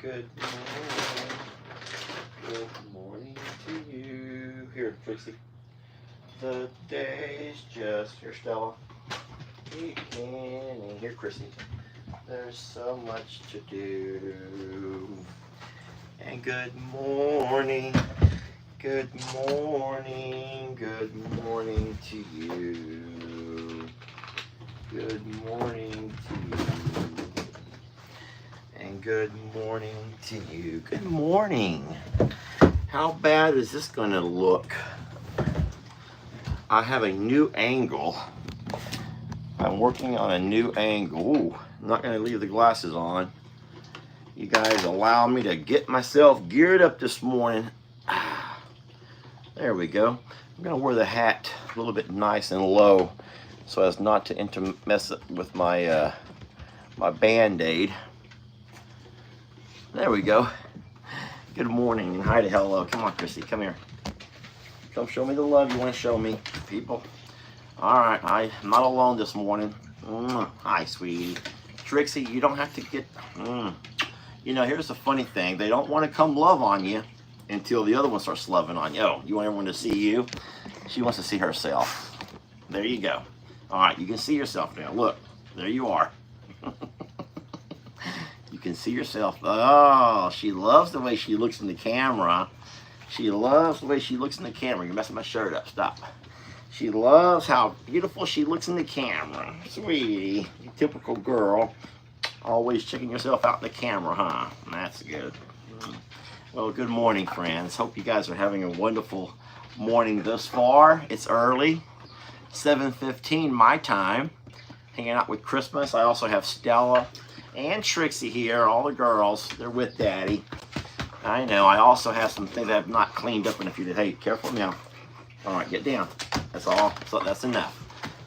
Good morning. Good morning to you. Here, Trixie. The day's just here, Stella. Beginning. Here, Chrissy. There's so much to do. And good morning. Good morning. Good morning to you. Good morning to you. And good morning to you. Good morning. How bad is this going to look? I have a new angle. I'm working on a new angle. Ooh, I'm not going to leave the glasses on. You guys allow me to get myself geared up this morning. There we go. I'm going to wear the hat a little bit nice and low so as not to mess it with my my Band-Aid. There we go. Good morning and hi to hello. Come on, Chrissy, come here. Come show me the love you want to show me, people. All right, I'm not alone this morning. Hi, sweetie. Trixie, you don't have to get... You know, here's the funny thing. They don't want to come love on you until the other one starts loving on you. Oh, you want everyone to see you? She wants to see herself. There you go. All right, you can see yourself now. Look, there you are. You can see yourself. Oh, she loves the way she looks in the camera. She loves the way she looks in the camera. You're messing my shirt up. Stop. She loves how beautiful she looks in the camera. Sweetie, you typical girl. Always checking yourself out in the camera, huh? That's good. Well, good morning, friends. Hope you guys are having a wonderful morning thus far. It's early, 7:15 my time. Hanging out with Christmas. I also have Stella and Trixie here, all the girls. They're with Daddy. I know. I also have some things I have not cleaned up in a few days. Hey, careful now. All right, get down. That's all. So that's enough.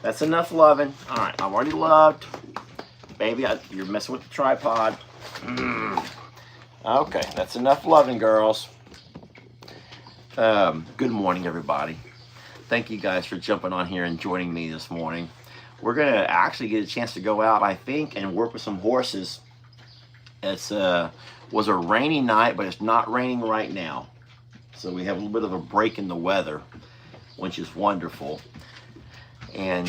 That's enough loving. All right, I've already loved. Baby, you're messing with the tripod. Okay, that's enough loving, girls. Good morning, everybody. Thank you guys for jumping on here and joining me this morning. We're going to actually get a chance to go out, I think, and work with some horses. It's was a rainy night, but it's not raining right now. So we have a little bit of a break in the weather, which is wonderful. And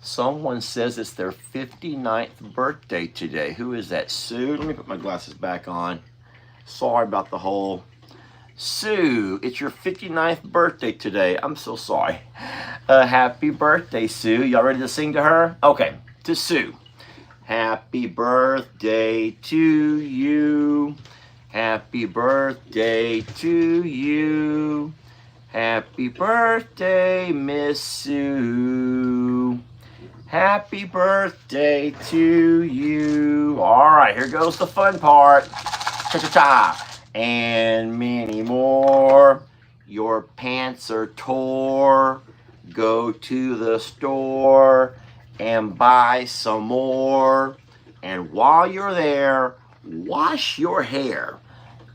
someone says it's their 59th birthday today. Who is that? Sue? Let me put my glasses back on. Sorry about the whole... Sue, it's your 59th birthday today. I'm so sorry. Happy birthday, Sue. Y'all ready to sing to her? Okay, to Sue. Happy birthday to you. Happy birthday to you. Happy birthday, Miss Sue. Happy birthday to you. All right, here goes the fun part. Cha-cha-cha. And many more. Your pants are tore. Go to the store and buy some more. And while you're there, wash your hair.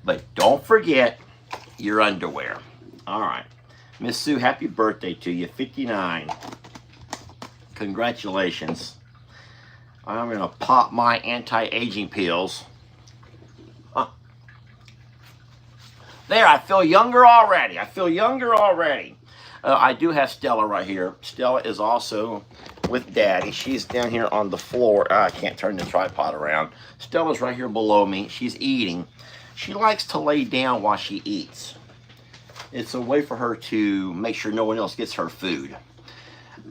But don't forget your underwear. All right. Miss Sue, happy birthday to you. 59. Congratulations. I'm going to pop my anti-aging pills. There, I feel younger already. I feel younger already. I do have Stella right here. Stella is also with Daddy. She's down here on the floor. I can't turn the tripod around. Stella's right here below me. She's eating. She likes to lay down while she eats. It's a way for her to make sure no one else gets her food.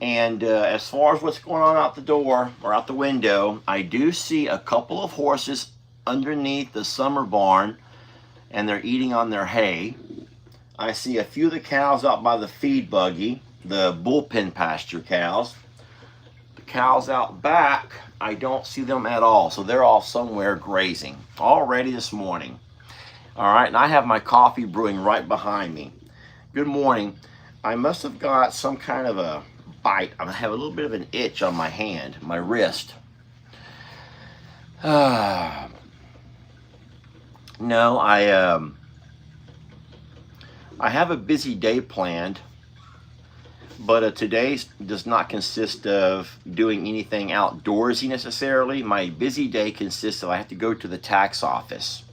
And as far as what's going on out the door or out the window, I do see a couple of horses underneath the summer barn, and they're eating on their hay. I see a few of the cows out by the feed buggy, the bullpen pasture cows. The cows out back, I don't see them at all, so they're all somewhere grazing already this morning. All right, and I have my coffee brewing right behind me. Good morning. I must have got some kind of a bite. I have a little bit of an itch on my hand, my wrist. No, I have a busy day planned, But today does not consist of doing anything outdoorsy necessarily. My busy day consists of I have to go to the tax office.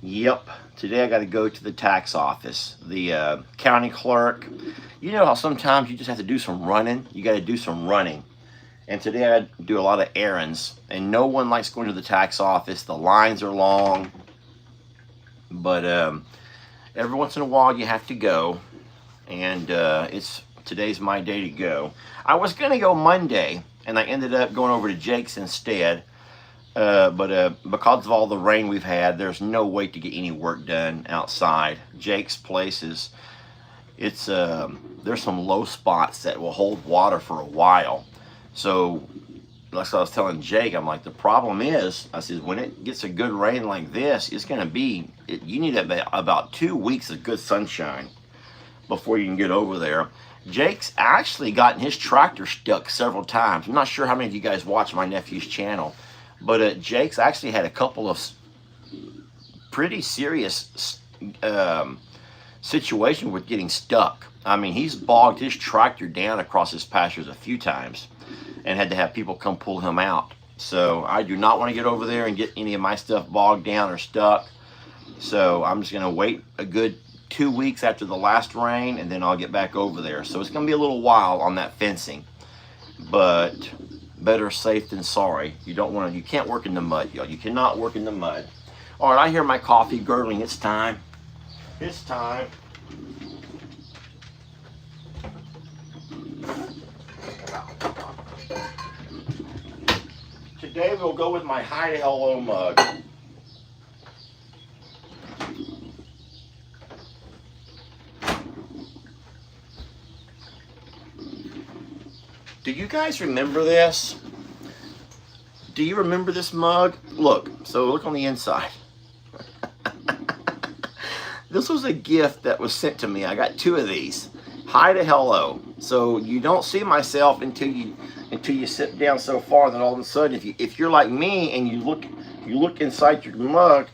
Yep, today I got to go to the tax office. The county clerk. You know how sometimes you just have to do some running? You got to do some running. And today I do a lot of errands. And no one likes going to the tax office. The lines are long. But every once in a while you have to go. And today's my day to go. I was going to go Monday, and I ended up going over to Jake's instead. But because of all the rain we've had, there's no way to get any work done outside. Jake's place there's some low spots that will hold water for a while. So, like I was telling Jake, I'm like, the problem is, I said, when it gets a good rain like this, it's going to be, you need about 2 weeks of good sunshine before you can get over there. Jake's actually gotten his tractor stuck several times. I'm not sure how many of you guys watch my nephew's channel, but Jake's actually had a couple of pretty serious situations with getting stuck. I mean, he's bogged his tractor down across his pastures a few times and had to have people come pull him out. So I do not want to get over there and get any of my stuff bogged down or stuck. So I'm just going to wait a good 2 weeks after the last rain, and then I'll get back over there. So it's going to be a little while on that fencing, but better safe than sorry. You can't work in the mud, y'all. You cannot work in the mud. All right, I hear my coffee gurgling. It's time. It's time. Today we'll go with my Hi to Hello mug. Do you guys remember this? Do you remember this mug? Look on the inside. This was a gift that was sent to me. I got 2 of these. Hi to Hello. So you don't see myself until you sit down so far that all of a sudden, if you're like me and you look inside your mug,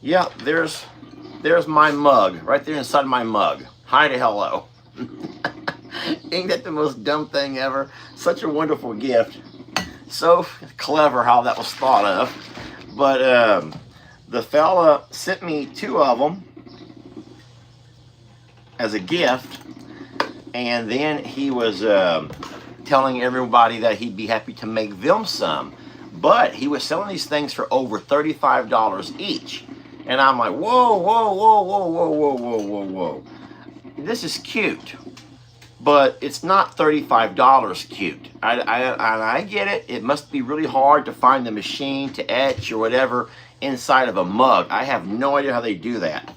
yeah, there's my mug right there inside my mug. Hi to Hello. Ain't that the most dumb thing ever? Such a wonderful gift. So clever how that was thought of. But the fella sent me 2 of them as a gift, and then he was telling everybody that he'd be happy to make them some. But he was selling these things for over $35 each. And I'm like, whoa, whoa, whoa, whoa, whoa, whoa, whoa, whoa, whoa. This is cute, but it's not $35 cute. I get it. It must be really hard to find the machine to etch or whatever inside of a mug. I have no idea how they do that.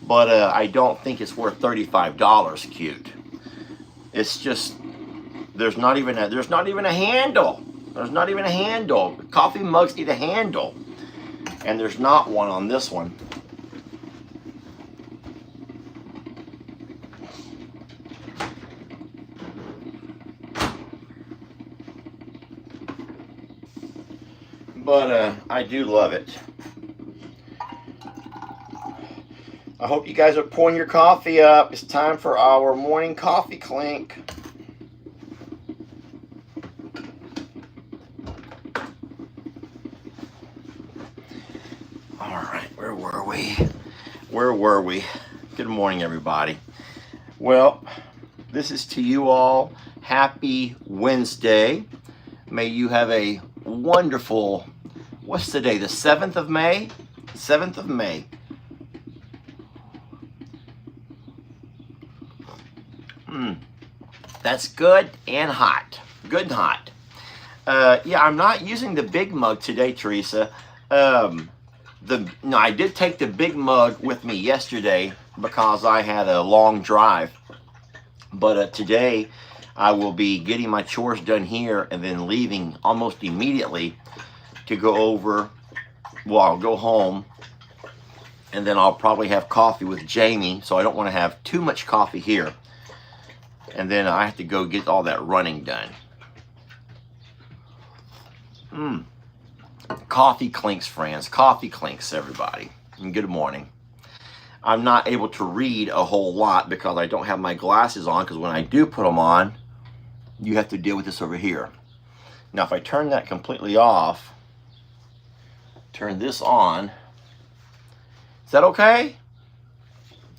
But I don't think it's worth $35 cute. It's just, there's not even a handle. There's not even a handle. Coffee mugs need a handle. And there's not one on this one. But I do love it. I hope you guys are pouring your coffee up. It's time for our morning coffee clink. All right, where were we? Good morning, everybody. Well, this is to you all. Happy Wednesday. May you have a wonderful, what's today, the 7th of May? 7th of May. That's good and hot. Good and hot. Yeah, I'm not using the big mug today, Teresa. I did take the big mug with me yesterday because I had a long drive. But today I will be getting my chores done here and then leaving almost immediately to go over. Well, I'll go home and then I'll probably have coffee with Jamie. So I don't want to have too much coffee here. And then I have to go get all that running done. Coffee clinks, friends. Coffee clinks, everybody. And good morning. I'm not able to read a whole lot because I don't have my glasses on, because when I do put them on, you have to deal with this over here. Now if I turn that completely off, turn this on, is that okay?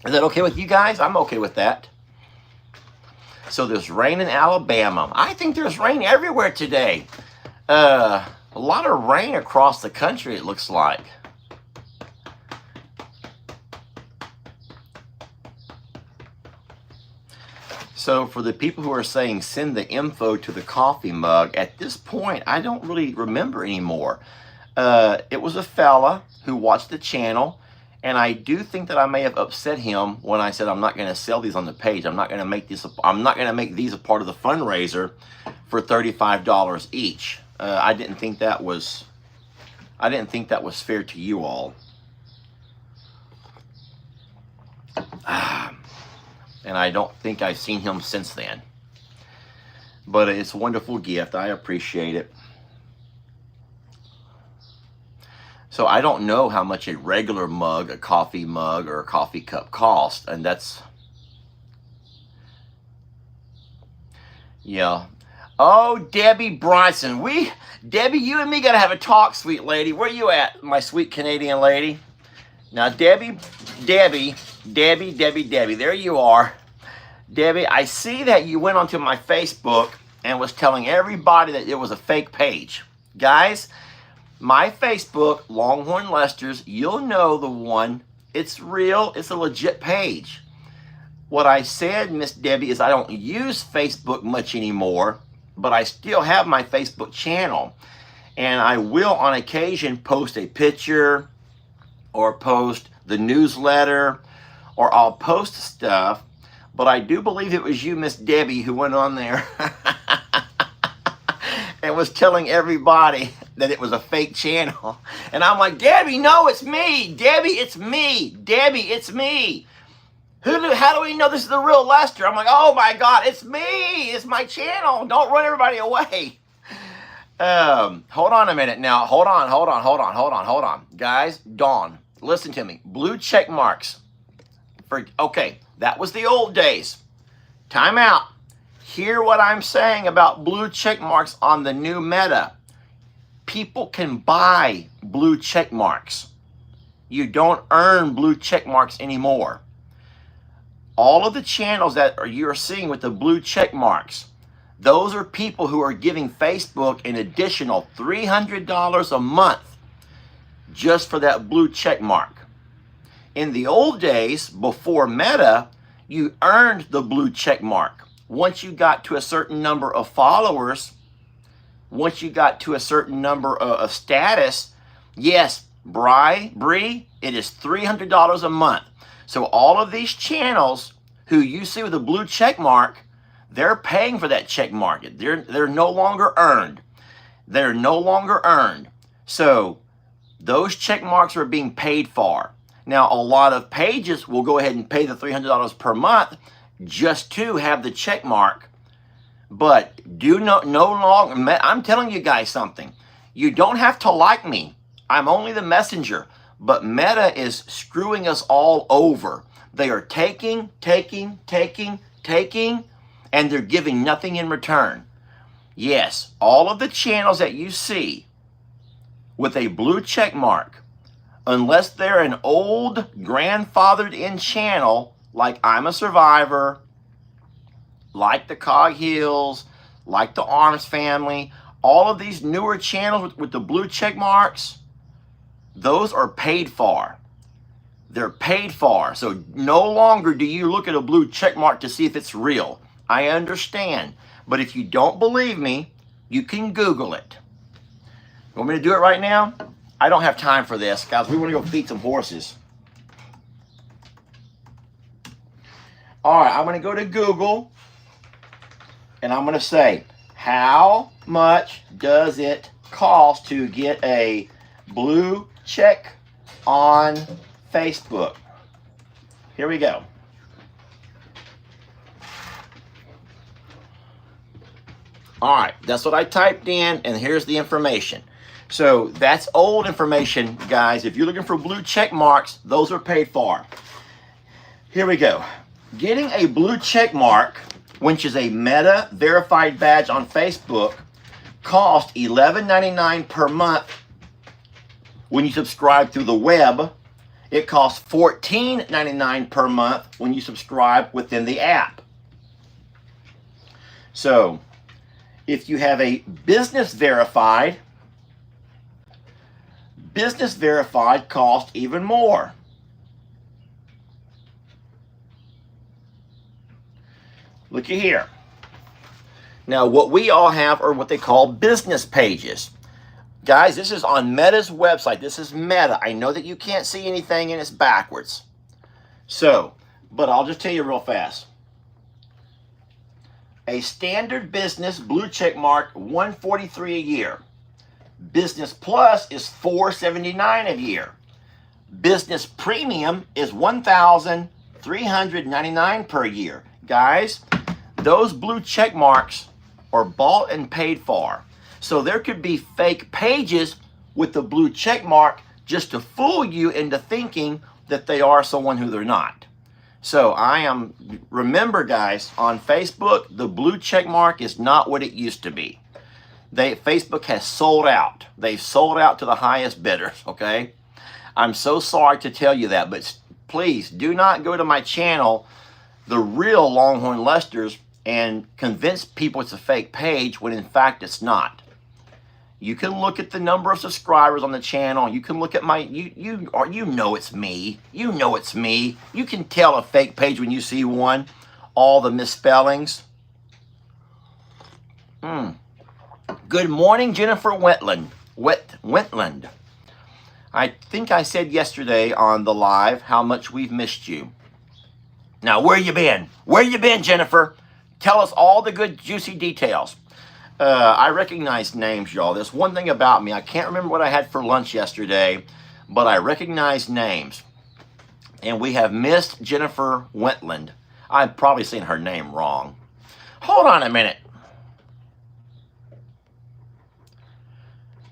Is that okay with you guys? I'm okay with that. So there's rain in Alabama. I think there's rain everywhere today. A lot of rain across the country, it looks like. So for the people who are saying send the info to the coffee mug, at this point, I don't really remember anymore. It was a fella who watched the channel, and I do think that I may have upset him when I said I'm not going to sell these on the page. I'm not going to make this. I'm not going to make these a part of the fundraiser for $35 each. I didn't think that was fair to you all. And I don't think I've seen him since then. But it's a wonderful gift. I appreciate it. So I don't know how much a regular mug, a coffee mug, or a coffee cup costs. And that's... yeah. Oh, Debbie Bronson. Debbie, you and me got to have a talk, sweet lady. Where you at, my sweet Canadian lady? Now, Debbie, there you are. Debbie, I see that you went onto my Facebook and was telling everybody that it was a fake page. Guys, my Facebook, Longhorn Lester's, you'll know the one. It's real. It's a legit page. What I said, Miss Debbie, is I don't use Facebook much anymore, but I still have my Facebook channel. And I will, on occasion, post a picture or post the newsletter, or I'll post stuff. But I do believe it was you, Miss Debbie, who went on there and was telling everybody that it was a fake channel. And I'm like, Debbie, no, it's me. Debbie, it's me. Debbie, it's me. How do we know this is the real Lester? I'm like, oh my God, it's me. It's my channel. Don't run everybody away. Hold on a minute now. Hold on. Guys, Dawn, listen to me. Blue check marks. Okay, that was the old days. Time out. Hear what I'm saying about blue check marks on the new meta. People can buy blue check marks. You don't earn blue check marks anymore. All of the channels that you're seeing with the blue check marks, those are people who are giving Facebook an additional $300 a month just for that blue check mark. In the old days, before Meta, you earned the blue check mark. Once you got to a certain number of followers, once you got to a certain number of status, yes, Bree, it is $300 a month. So all of these channels who you see with a blue check mark, they're paying for that check mark. They're no longer earned. They're no longer earned. So those check marks are being paid for. Now, a lot of pages will go ahead and pay the $300 per month just to have the check mark. But no longer, I'm telling you guys something. You don't have to like me. I'm only the messenger. But Meta is screwing us all over. They are taking, and they're giving nothing in return. Yes, all of the channels that you see with a blue check mark, unless they're an old grandfathered in channel, like I'm a Survivor, like the Cog Hills, like the Arms Family, all of these newer channels with the blue check marks, those are paid for. They're paid for. So no longer do you look at a blue check mark to see if it's real. I understand. But if you don't believe me, you can Google it. You want me to do it right now? I don't have time for this, guys. We want to go feed some horses. All right, I'm going to go to Google, and I'm going to say, how much does it cost to get a blue check on Facebook? Here we go. All right, that's what I typed in, and here's the information. So that's old information, guys. If you're looking for blue check marks, those are paid for. Here we go. Getting a blue check mark, which is a Meta verified badge on Facebook, costs $11.99 per month when you subscribe through the web. It costs $14.99 per month when you subscribe within the app. So, if you have a business verified costs even more. Looky here. Now, what we all have are what they call business pages. Guys, this is on Meta's website. This is Meta. I know that you can't see anything and it's backwards. So, but I'll just tell you real fast. A standard business blue check mark, $143 a year. Business Plus is $479 a year. Business Premium is $1,399 per year. Guys, those blue check marks are bought and paid for. So there could be fake pages with the blue check mark just to fool you into thinking that they are someone who they're not. So remember guys, on Facebook, the blue check mark is not what it used to be. Facebook has sold out. They've sold out to the highest bidders, okay? I'm so sorry to tell you that, but please do not go to my channel, The Real Longhorn Lesters, and convince people it's a fake page when in fact it's not. You can look at the number of subscribers on the channel. You can look at you know it's me. You know it's me. You can tell a fake page when you see one. All the misspellings. Good morning, Jennifer Wetland. I think I said yesterday on the live how much we've missed you. Now, where you been? Where you been, Jennifer? Tell us all the good, juicy details. I recognize names, y'all. There's one thing about me. I can't remember what I had for lunch yesterday, but I recognize names. And we have missed Jennifer Wetland. I'm probably saying her name wrong. Hold on a minute.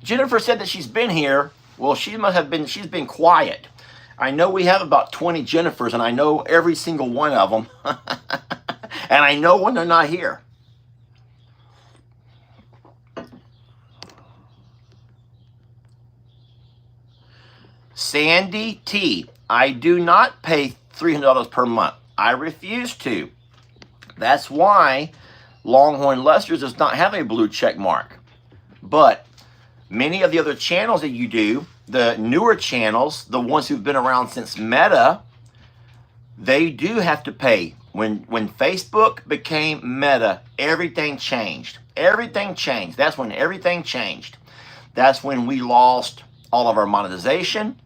Jennifer said that she's been here. Well, she's been quiet. I know we have about 20 Jennifers, and I know every single one of them. And I know when they're not here. Sandy T. I do not pay $300 per month. I refuse to. That's why Longhorn Lesters does not have a blue check mark. But many of the other channels that you do, the newer channels, the ones who've been around since Meta, they do have to pay. When Facebook became Meta, everything changed. Everything changed. That's when everything changed. That's when we lost all of our monetization.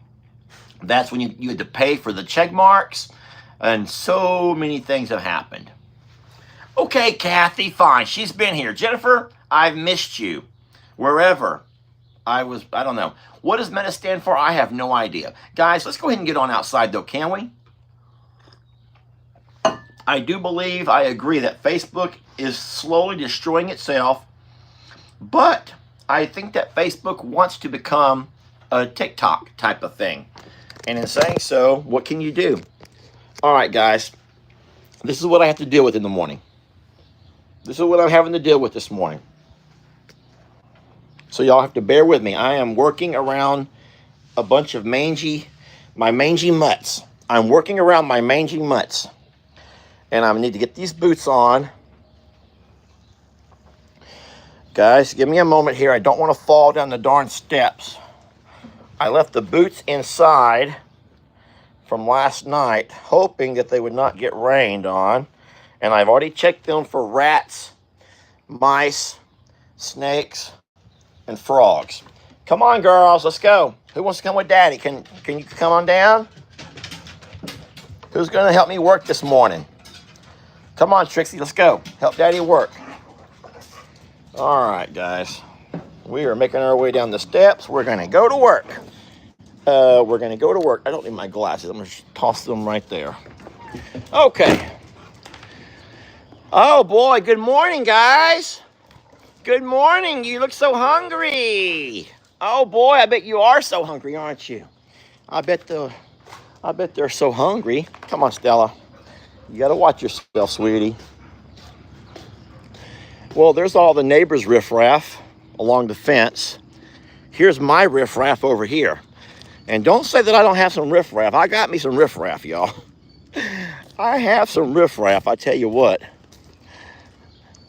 That's when you had to pay for the check marks. And so many things have happened. Okay, Kathy, fine. She's been here. Jennifer, I've missed you. Wherever I don't know. What does Meta stand for? I have no idea. Guys, let's go ahead and get on outside though, can we? I do believe, I agree that Facebook is slowly destroying itself, but I think that Facebook wants to become a TikTok type of thing. And in saying so, what can you do? All right, guys, this is what I have to deal with in the morning. This is what I'm having to deal with this morning. So y'all have to bear with me. I am working around a bunch of my mangy mutts. I'm working around my mangy mutts. And I need to get these boots on. Guys, give me a moment here. I don't want to fall down the darn steps. I left the boots inside from last night, hoping that they would not get rained on. And I've already checked them for rats, mice, snakes, and frogs. Come on, girls, let's go. Who wants to come with Daddy? Can you come on down? Who's going to help me work this morning? Come on, Trixie, let's go. Help Daddy work. All right, guys. We are making our way down the steps. We're going to go to work. I don't need my glasses. I'm going to toss them right there. Okay. Oh, boy. Good morning, guys. Good morning. You look so hungry. Oh, boy. I bet you are so hungry, aren't you? I bet they're so hungry. Come on, Stella. You got to watch yourself, sweetie. Well, there's all the neighbors' riffraff along the fence. Here's my riffraff over here. And don't say that I don't have some riffraff. I got me some riffraff, y'all. I have some riffraff, I tell you what.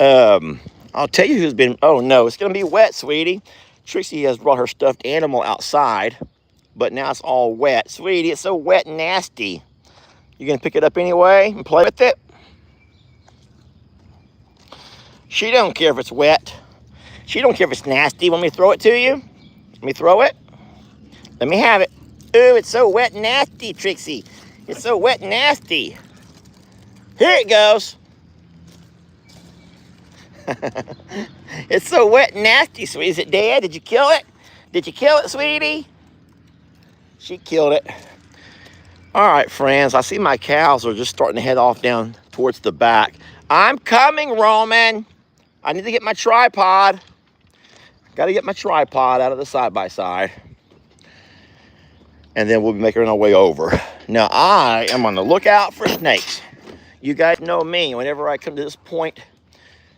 I'll tell you who's been, oh no, it's gonna be wet, sweetie. Trixie has brought her stuffed animal outside, but now it's all wet. Sweetie, it's so wet and nasty. You gonna pick it up anyway and play with it? She don't care if it's wet. She don't care if it's nasty. Want me to throw it to you? Let me throw it. Let me have it. Ooh, it's so wet and nasty, Trixie. It's so wet and nasty. Here it goes. It's so wet and nasty, sweetie. Is it dead? Did you kill it? Did you kill it, sweetie? She killed it. All right, friends. I see my cows are just starting to head off down towards the back. I'm coming, Roman. I need to get my tripod. Got to get my tripod out of the side-by-side. And then we'll be making our way over. Now, I am on the lookout for snakes. You guys know me. Whenever I come to this point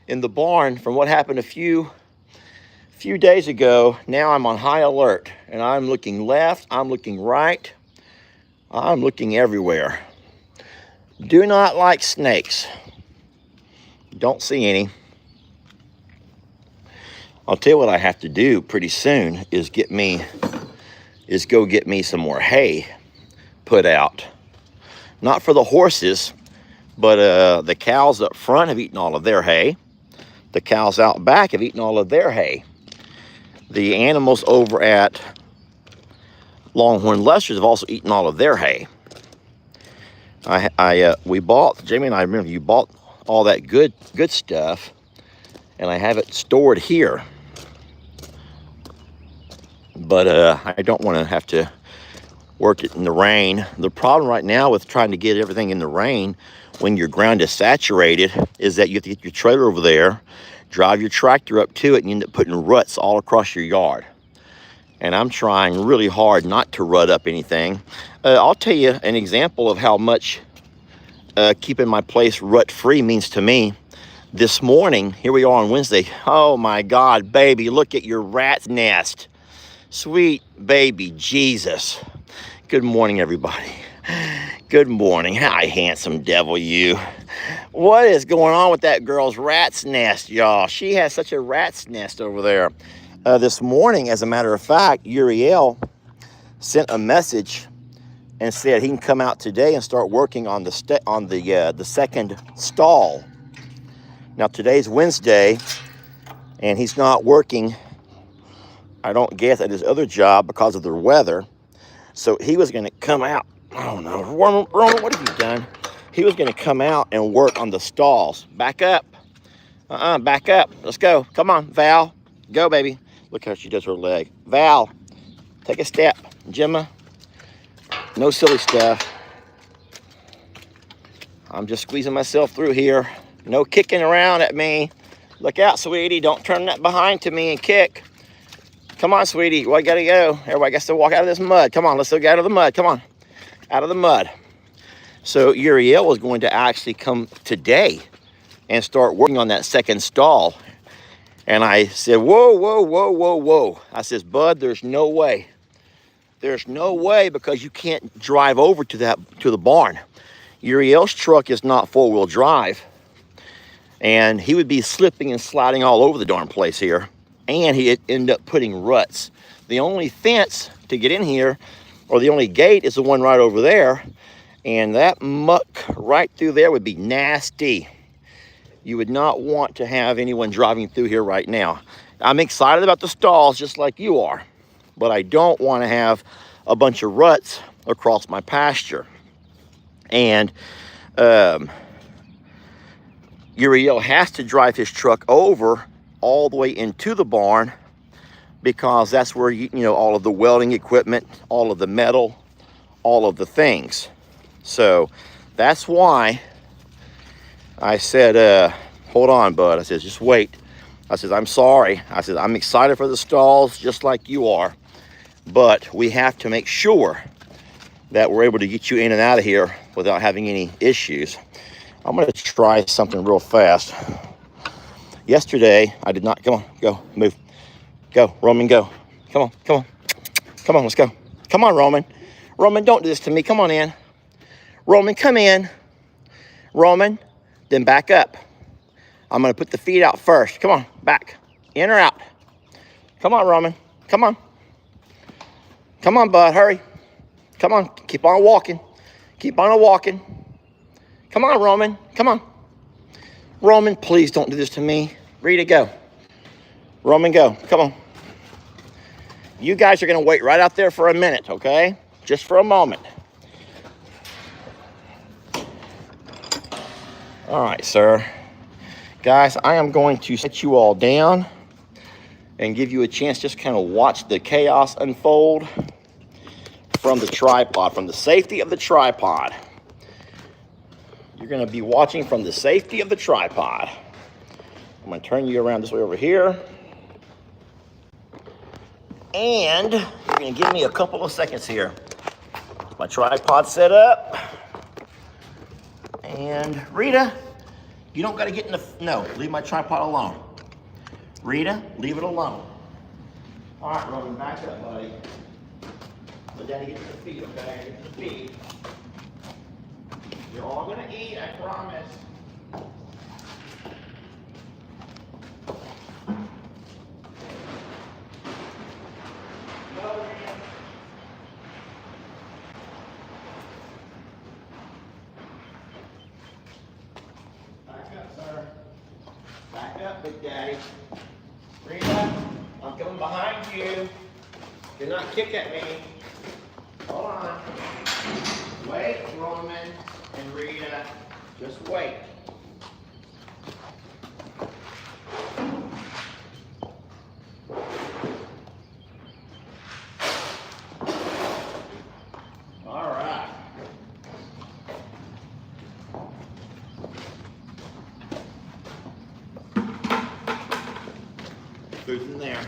in the barn from what happened a few days ago, now I'm on high alert. And I'm looking left. I'm looking right. I'm looking everywhere. Do not like snakes. Don't see any. I'll tell you what I have to do pretty soon is go get me some more hay put out. Not for the horses, but the cows up front have eaten all of their hay. The cows out back have eaten all of their hay. The animals over at Longhorn Lester's have also eaten all of their hay. We bought, Jamie and I remember you bought all that good stuff, and I have it stored here. But I don't want to have to work it in the rain. The problem right now with trying to get everything in the rain when your ground is saturated is that you have to get your trailer over there, drive your tractor up to it, and you end up putting ruts all across your yard. And I'm trying really hard not to rut up anything. I'll tell you an example of how much keeping my place rut-free means to me. This morning, here we are on Wednesday. Oh my God, baby, look at your rat's nest. Sweet baby Jesus. Good morning, everybody. Good morning. Hi, handsome devil, you. What is going on with that girl's rat's nest, y'all? She has such a rat's nest over there. This morning, as a matter of fact, Uriel sent a message and said he can come out today and start working on the second stall. Now, today's Wednesday, and he's not working, I don't guess, at his other job because of the weather. So he was going to come out. Oh, no. Roman, what have you done? He was going to come out and work on the stalls. Back up. Back up. Let's go. Come on, Val. Go, baby. Look how she does her leg. Val, take a step. Gemma, no silly stuff. I'm just squeezing myself through here. No kicking around at me. Look out, sweetie. Don't turn that behind to me and kick. Come on, sweetie. Well, I gotta go. Everybody gets to walk out of this mud. Come on, let's go get out of the mud. Come on. Out of the mud. So Uriel was going to actually come today and start working on that second stall. And I said, whoa. I says, bud, there's no way. There's no way, because you can't drive over to the barn. Uriel's truck is not four-wheel drive. And he would be slipping and sliding all over the darn place here. And he'd end up putting ruts. The only fence to get in here, or the only gate, is the one right over there. And that muck right through there would be nasty. You would not want to have anyone driving through here right now. I'm excited about the stalls just like you are, but I don't want to have a bunch of ruts across my pasture. And Uriel has to drive his truck over all the way into the barn, because that's where all of the welding equipment, all of the metal, all of the things. So that's why I said, hold on, bud. I said, just wait. I said, I'm sorry. I said, I'm excited for the stalls just like you are, but we have to make sure that we're able to get you in and out of here without having any issues. I'm going to try something real fast. Yesterday, I did not, come on, go, move. Go, Roman, go. Come on, come on. Come on, let's go. Come on, Roman. Roman, don't do this to me. Come on in. Roman, come in. Roman, then back up. I'm going to put the feet out first. Come on, back. In or out. Come on, Roman. Come on. Come on, bud, hurry. Come on, keep on walking. Keep on walking. Come on, Roman, come on. Roman, please don't do this to me. Rita, go. Roman, go, come on. You guys are gonna wait right out there for a minute, okay? Just for a moment. All right, sir. Guys, I am going to set you all down and give you a chance just kind of watch the chaos unfold from the tripod, from the safety of the tripod. You're going to be watching from the safety of the tripod. I'm going to turn you around this way over here. And you're going to give me a couple of seconds here. My tripod set up. And Rita, you don't got to get in the, no, leave my tripod alone. Rita, leave it alone. All right, Roman, back up, buddy. Let Daddy get to the feet, okay? Get to the feet. You're all gonna eat, I promise. Go, Rita. Back up, sir. Back up, Big Daddy. Rita, I'm coming behind you. Do not kick at me. Hold on. Wait, Roman and Rita. Just wait. All right. Food's in there.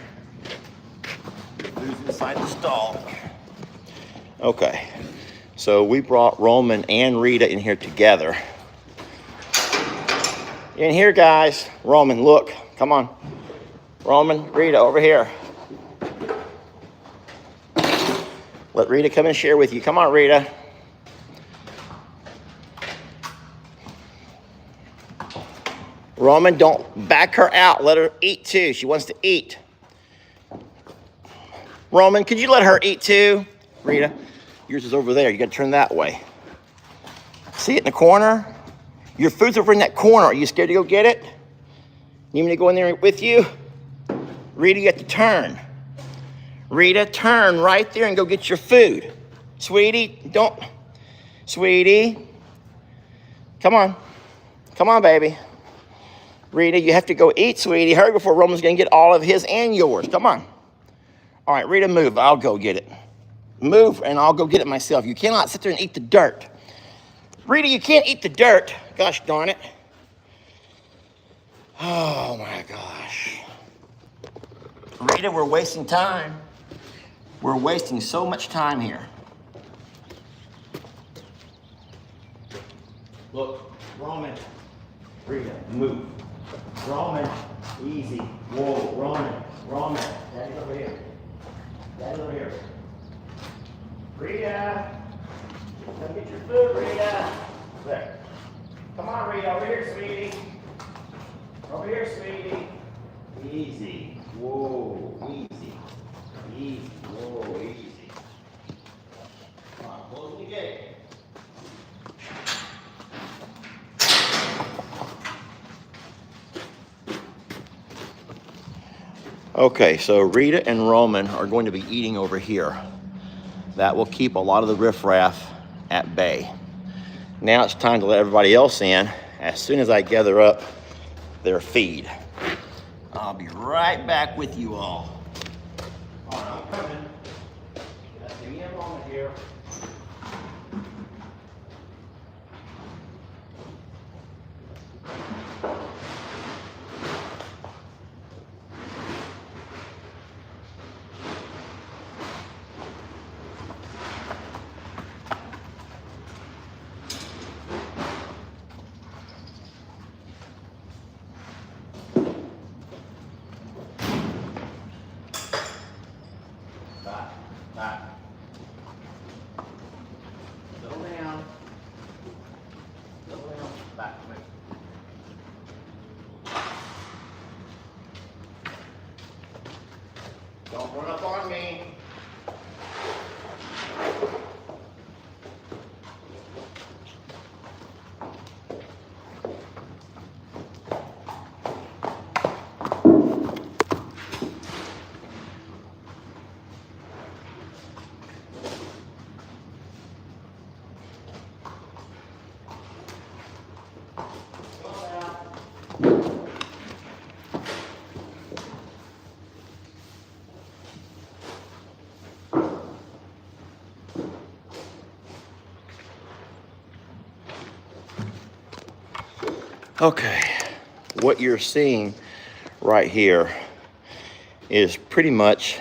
Food's inside the stall. Okay. So we brought Roman and Rita in here together. In here, guys. Roman, look. Come on. Roman, Rita, over here. Let Rita come and share with you. Come on, Rita. Roman, don't back her out. Let her eat too. She wants to eat. Roman, could you let her eat too? Rita, yours is over there. You got to turn that way. See it in the corner? Your food's over in that corner. Are you scared to go get it? You want me to go in there with you? Rita, you have to turn. Rita, turn right there and go get your food. Sweetie, don't. Sweetie. Come on. Come on, baby. Rita, you have to go eat, sweetie. Hurry before Roman's going to get all of his and yours. Come on. All right, Rita, move. I'll go get it. Move, and I'll go get it myself. You cannot sit there and eat the dirt. Rita, you can't eat the dirt. Gosh darn it. Oh, my gosh. Rita, we're wasting time. We're wasting so much time here. Look, Roman. Rita, move. Roman, easy. Whoa, Roman. Daddy's over here. Daddy's over here. Rita, come get your food, Rita. There. Come on, Rita, over here, sweetie. Over here, sweetie. Easy. Whoa, easy. Easy. Whoa, easy. Come on, close the gate. Okay, so Rita and Roman are going to be eating over here. That will keep a lot of the riffraff at bay. Now it's time to let everybody else in as soon as I gather up their feed. I'll be right back with you all. All right, I'm coming. Just give me a moment here. Back, back. Settle down. Settle down. Back, quick. Don't run up on me. Okay, what you're seeing right here is pretty much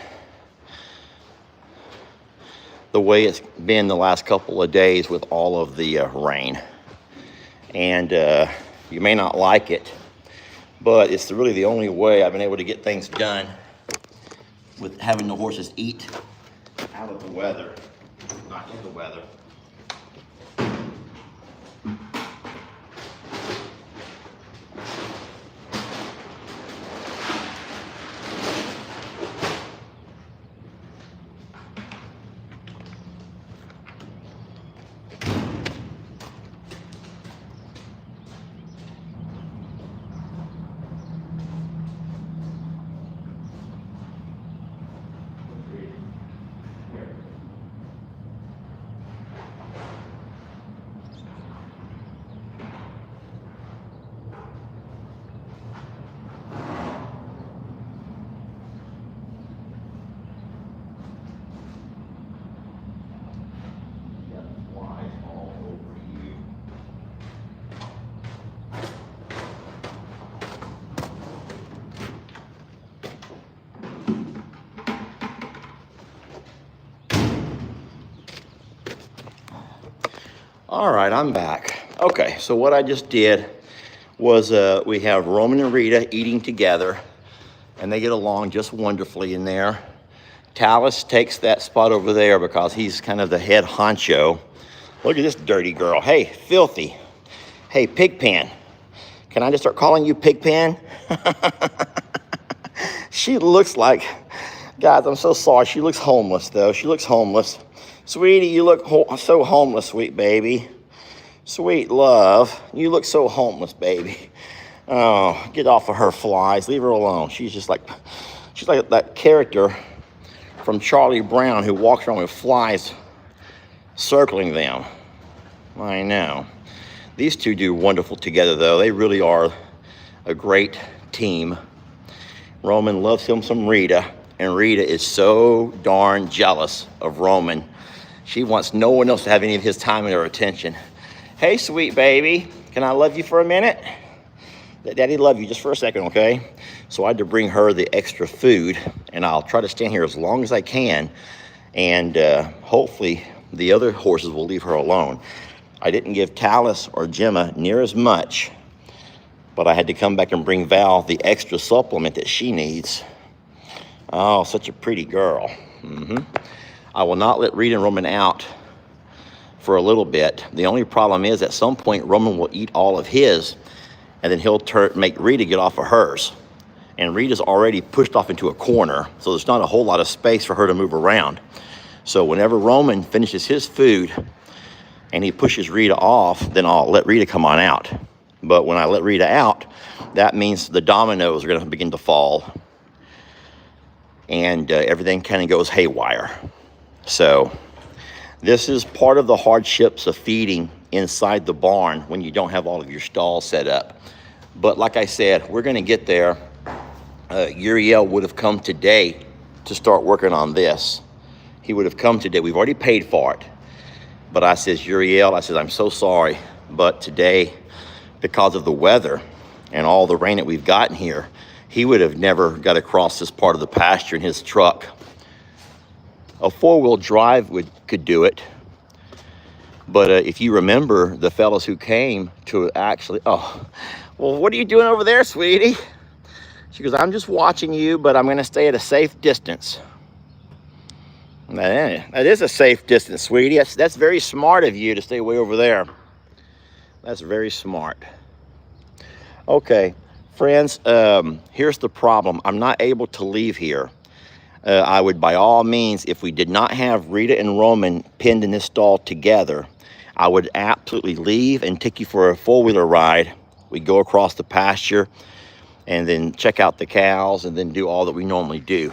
the way it's been the last couple of days with all of the rain. And you may not like it, but it's really the only way I've been able to get things done with having the horses eat out of the weather, not in the weather. All right, I'm back. Okay, so what I just did was we have Roman and Rita eating together, and they get along just wonderfully in there. Talus takes that spot over there because he's kind of the head honcho. Look at this dirty girl. Hey, filthy. Hey, Pigpen. Can I just start calling you Pigpen? She looks like, guys, I'm so sorry. She looks homeless, though. She looks homeless. Sweetie, you look so homeless, sweet baby. Sweet love, you look so homeless, baby. Oh, get off of her flies. Leave her alone. She's like that character from Charlie Brown who walks around with flies circling them. I know. These two do wonderful together, though. They really are a great team. Roman loves him some Rita, and Rita is so darn jealous of Roman. She wants no one else to have any of his time and her attention. Hey, sweet baby, can I love you for a minute? Let Daddy love you just for a second, okay? So I had to bring her the extra food, and I'll try to stand here as long as I can, and hopefully the other horses will leave her alone. I didn't give Talus or Gemma near as much, but I had to come back and bring Val the extra supplement that she needs. Oh, such a pretty girl. I will not let Rita and Roman out for a little bit. The only problem is at some point Roman will eat all of his, and then he'll make Rita get off of hers. And Rita's already pushed off into a corner, so there's not a whole lot of space for her to move around. So whenever Roman finishes his food and he pushes Rita off, then I'll let Rita come on out. But when I let Rita out, that means the dominoes are gonna begin to fall, and everything kind of goes haywire. So this is part of the hardships of feeding inside the barn when you don't have all of your stalls set up. But like I said, we're going to get there. Uriel would have come today to start working on this. He would have come today. We've already paid for it. But I says, Uriel, I'm so sorry. But today, because of the weather and all the rain that we've gotten here, he would have never got across this part of the pasture in his truck. A four-wheel drive could do it. But if you remember the fellows who came to actually, oh, well, what are you doing over there, sweetie? She goes, I'm just watching you, but I'm going to stay at a safe distance. That is a safe distance, sweetie. That's very smart of you to stay way over there. That's very smart. Okay, friends, here's the problem. I'm not able to leave here. I would, by all means, if we did not have Rita and Roman pinned in this stall together, I would absolutely leave and take you for a four-wheeler ride. We'd go across the pasture and then check out the cows and then do all that we normally do.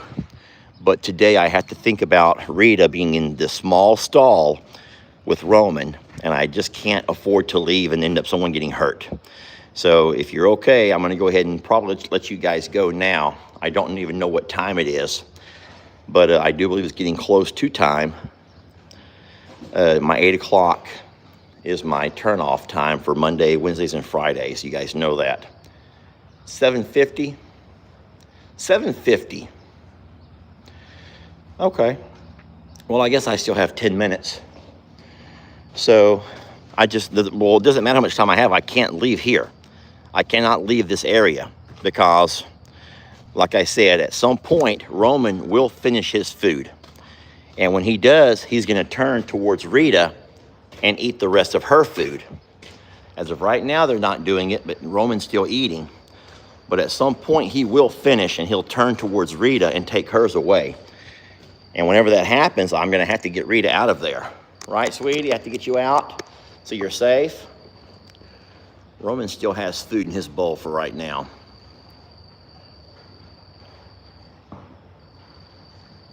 But today I have to think about Rita being in this small stall with Roman, and I just can't afford to leave and end up someone getting hurt. So if you're okay, I'm gonna go ahead and probably let you guys go now. I don't even know what time it is, but I do believe it's getting close to time. My 8 o'clock is my turn-off time for Monday, Wednesdays, and Fridays. You guys know that. 7:50? 7:50. Okay. Well, I guess I still have 10 minutes. So it doesn't matter how much time I have. I can't leave here. I cannot leave this area because, like I said, at some point, Roman will finish his food. And when he does, he's going to turn towards Rita and eat the rest of her food. As of right now, they're not doing it, but Roman's still eating. But at some point, he will finish and he'll turn towards Rita and take hers away. And whenever that happens, I'm going to have to get Rita out of there. Right, sweetie? I have to get you out so you're safe. Roman still has food in his bowl for right now.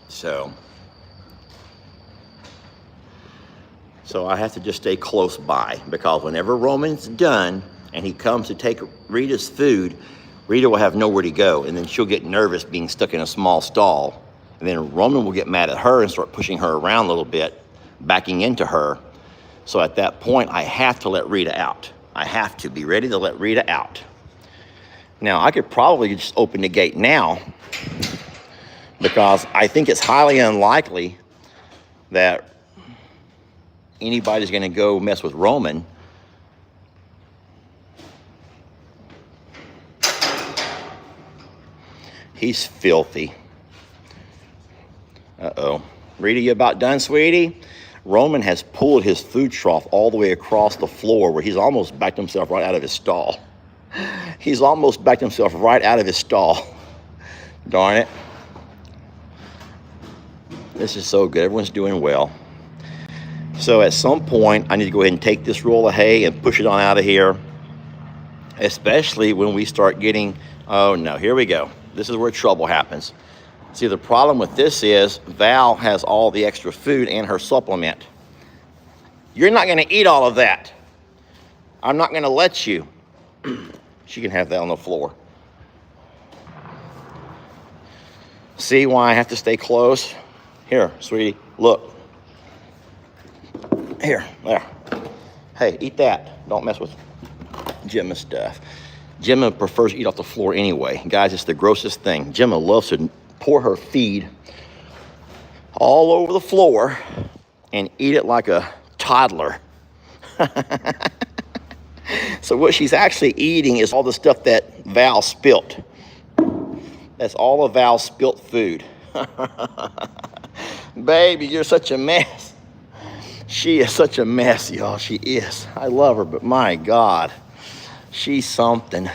So I have to just stay close by, because whenever Roman's done and he comes to take Rita's food, Rita will have nowhere to go, and then she'll get nervous being stuck in a small stall. And then Roman will get mad at her and start pushing her around a little bit, backing into her. So at that point, I have to let Rita out. I have to be ready to let Rita out. Now, I could probably just open the gate now, because I think it's highly unlikely that anybody's going to go mess with Roman. He's filthy. Uh-oh. Rita, you about done, sweetie? Roman has pulled his food trough all the way across the floor, where he's almost backed himself right out of his stall. He's almost backed himself right out of his stall. Darn it. This is so good. Everyone's doing well. So at some point, I need to go ahead and take this roll of hay and push it on out of here, especially when we start getting, oh no, here we go. This is where trouble happens. See, the problem with this is Val has all the extra food and her supplement. You're not going to eat all of that. I'm not going to let you. She can have that on the floor. See why I have to stay close? Here, sweetie, look. Here, there. Hey, eat that. Don't mess with Gemma's stuff. Gemma prefers to eat off the floor anyway. Guys, it's the grossest thing. Gemma loves to pour her feed all over the floor and eat it like a toddler. So what she's actually eating is all the stuff that Val spilt. That's all of Val's spilt food. Baby, you're such a mess. She is such a mess, y'all. She is. I love her, but my God, she's something.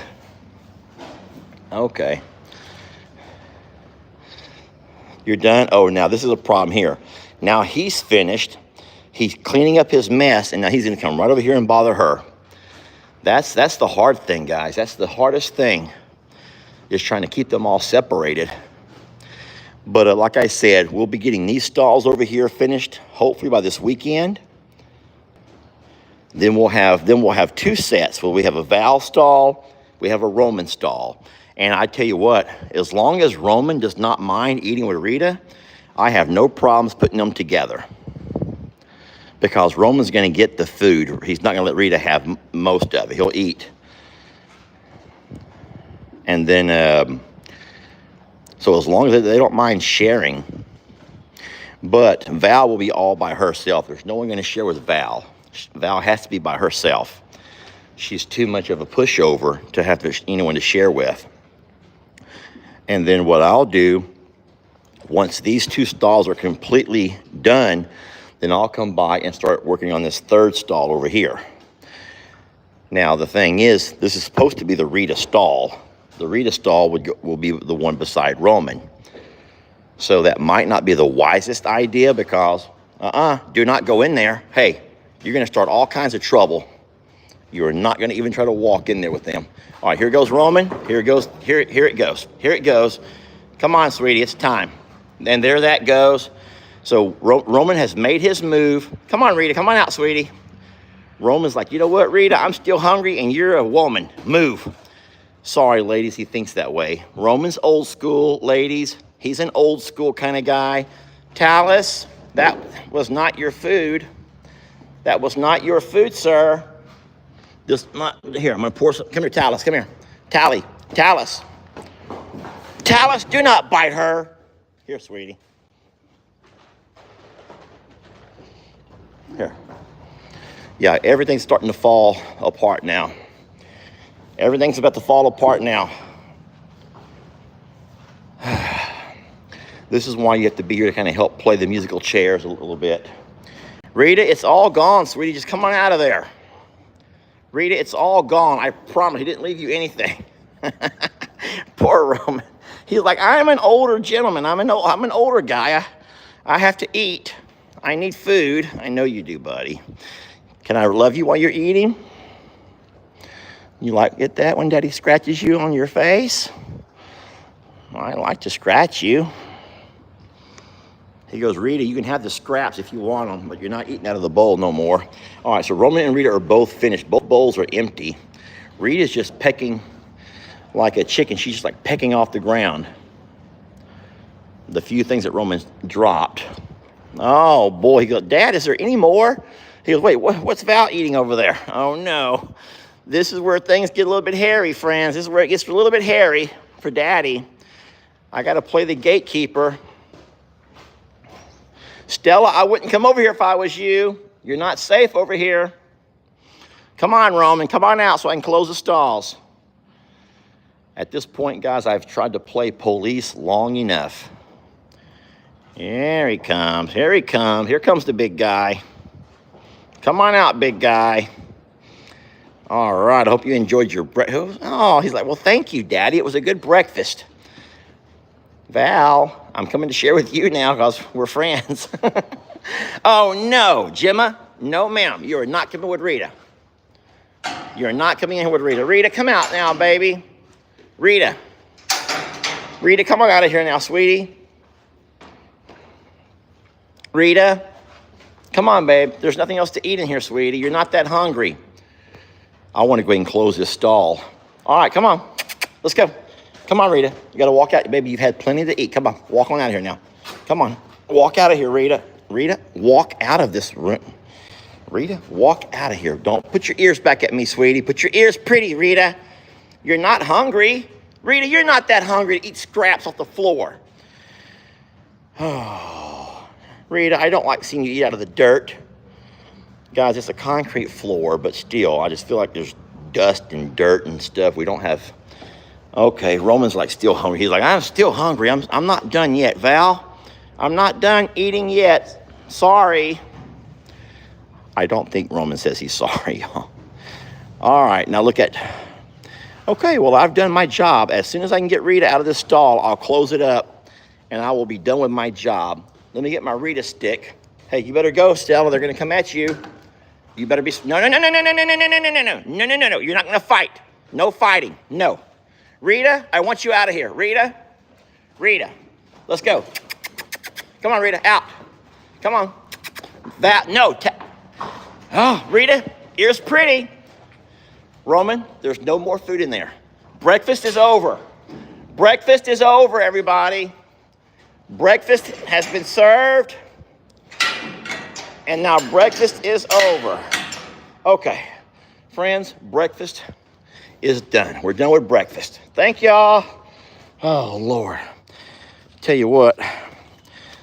Okay. You're done? Oh, now this is a problem here. Now he's finished. He's cleaning up his mess, and now he's going to come right over here and bother her. That's the hard thing, guys. That's the hardest thing, is trying to keep them all separated. But like I said, we'll be getting these stalls over here finished, hopefully by this weekend. Then we'll have two sets. Well, we have a Val stall, we have a Roman stall. And I tell you what, as long as Roman does not mind eating with Rita, I have no problems putting them together. Because Roman's going to get the food. He's not going to let Rita have most of it. He'll eat. And then, so as long as they don't mind sharing. But Val will be all by herself. There's no one going to share with Val. Val has to be by herself. She's too much of a pushover to have anyone to share with. And then what I'll do Once these 2 stalls are completely done, then I'll come by and start working on this 3rd stall over here. Now, the thing is, this is supposed to be the Rita stall. The Rita stall will be the one beside Roman. So that might not be the wisest idea because, do not go in there. Hey, you're going to start all kinds of trouble. You are not going to even try to walk in there with them. All right, here goes Roman. Here it goes. Here it goes. Here it goes. Come on, sweetie, it's time. And there that goes. So Roman has made his move. Come on, Rita, come on out, sweetie. Roman's like, you know what, Rita, I'm still hungry and you're a woman. Move. Sorry, ladies, he thinks that way. Roman's old school, ladies. He's an old school kind of guy. Talus, that was not your food. That was not your food, sir. Here, I'm gonna pour some. Come here, Talus, come here. Talus. Talus, do not bite her. Here, sweetie. Here. Yeah, everything's starting to fall apart now. Everything's about to fall apart now. This is why you have to be here to kind of help play the musical chairs a little bit. Rita, it's all gone, sweetie. Just come on out of there. Rita, it's all gone. I promise. He didn't leave you anything. Poor Roman. He's like, I'm an older gentleman. I'm an older guy. I have to eat. I need food. I know you do, buddy. Can I love you while you're eating? You like get that when Daddy scratches you on your face? I like to scratch you. He goes, Rita, you can have the scraps if you want them, but you're not eating out of the bowl no more. All right, so Roman and Rita are both finished. Both bowls are empty. Rita's just pecking like a chicken. She's just like pecking off the ground the few things that Roman's dropped. Oh, boy. He goes, Dad, is there any more? He goes, wait, what's Val eating over there? Oh, no. This is where things get a little bit hairy, friends. This is where it gets a little bit hairy for Daddy. I got to play the gatekeeper. Stella, I wouldn't come over here if I was you. You're not safe over here. Come on, Roman. Come on out so I can close the stalls. At this point, guys, I've tried to play police long enough. Here he comes. Here he comes. Here comes the big guy. Come on out, big guy. All right. I hope you enjoyed your breakfast. Oh, he's like, well, thank you, Daddy. It was a good breakfast. Val, I'm coming to share with you now because we're friends. Oh, no, Gemma. No, ma'am. You are not coming with Rita. You're not coming in here with Rita. Rita, come out now, baby. Rita. Rita, come on out of here now, sweetie. Rita. Come on, babe. There's nothing else to eat in here, sweetie. You're not that hungry. I want to go ahead and close this stall. All right, come on. Let's go. Come on, Rita. You got to walk out. Baby, you've had plenty to eat. Come on. Walk on out of here now. Come on. Walk out of here, Rita. Rita, walk out of this room. Rita, walk out of here. Don't put your ears back at me, sweetie. Put your ears pretty, Rita. You're not hungry. Rita, you're not that hungry to eat scraps off the floor. Oh, Rita, I don't like seeing you eat out of the dirt. Guys, it's a concrete floor, but still, I just feel like there's dust and dirt and stuff. We don't have... Okay, Roman's like still hungry. He's like, I'm still hungry. I'm not done yet, Val. I'm not done eating yet. Sorry. I don't think Roman says he's sorry, y'all. All right, now look at... Okay, well, I've done my job. As soon as I can get Rita out of this stall, I'll close it up, and I will be done with my job. Let me get my Rita stick. Hey, you better go, Stella. They're going to come at you. You better be... No. You're not going to fight. No fighting. No. Rita, I want you out of here. Rita, let's go. Come on, Rita, out. Come on. Oh, Rita, ears pretty. Roman, there's no more food in there. Breakfast is over. Breakfast is over, everybody. Breakfast has been served. And now breakfast is over. Okay, friends, breakfast is done. We're done with breakfast. Thank y'all. Oh, Lord. Tell you what.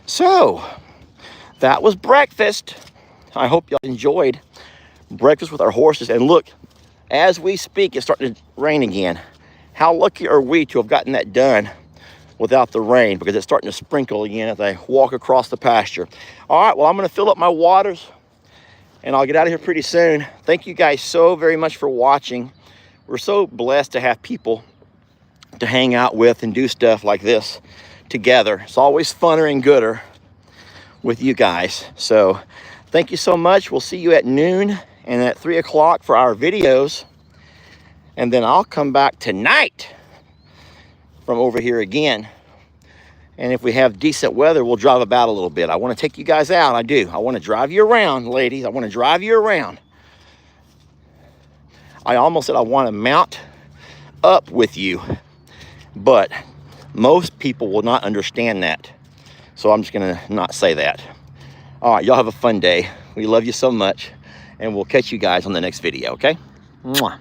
So, that was breakfast. I hope y'all enjoyed breakfast with our horses. And look, as we speak, it's starting to rain again. How lucky are we to have gotten that done without the rain, because it's starting to sprinkle again as I walk across the pasture. All right, well, I'm going to fill up my waters, and I'll get out of here pretty soon. Thank you guys so very much for watching. We're so blessed to have people to hang out with and do stuff like this together. It's always funner and gooder with you guys. So thank you so much. We'll see you at noon and at 3 o'clock for our videos. And then I'll come back tonight from over here again. And if we have decent weather, we'll drive about a little bit. I want to take you guys out. I do. I want to drive you around, ladies. I want to drive you around. I almost said I want to mount up with you, but most people will not understand that. So I'm just going to not say that. All right, y'all have a fun day. We love you so much, and we'll catch you guys on the next video, okay? Mwah.